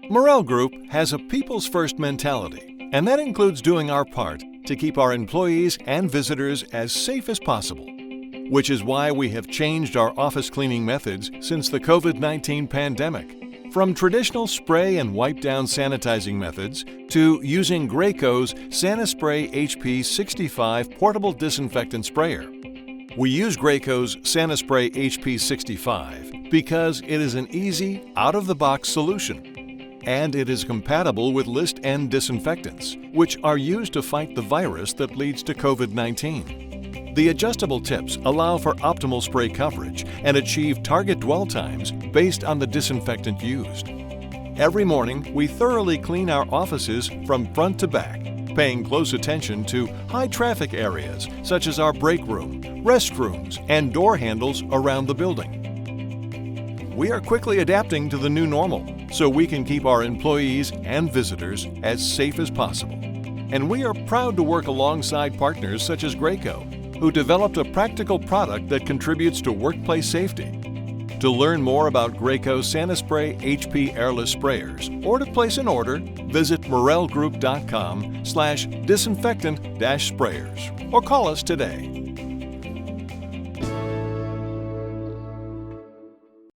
Morrell Group has a people's first mentality, and that includes doing our part to keep our employees and visitors as safe as possible, which is why we have changed our office cleaning methods since the COVID-19 pandemic. From traditional spray and wipe down sanitizing methods to using Graco's SaniSpray HP 65 portable disinfectant sprayer. We use Graco's SaniSpray HP 65 because it is an easy, out-of-the-box solution. And it is compatible with list end disinfectants, which are used to fight the virus that leads to COVID-19. The adjustable tips allow for optimal spray coverage and achieve target dwell times based on the disinfectant used. Every morning, we thoroughly clean our offices from front to back, paying close attention to high-traffic areas such as our break room, restrooms, and door handles around the building. We are quickly adapting to the new normal so we can keep our employees and visitors as safe as possible. And we are proud to work alongside partners such as Graco, who developed a practical product that contributes to workplace safety. To learn more about Graco's SaniSpray HP airless sprayers or to place an order, visit morrellgroup.com/disinfectant-sprayers or call us today.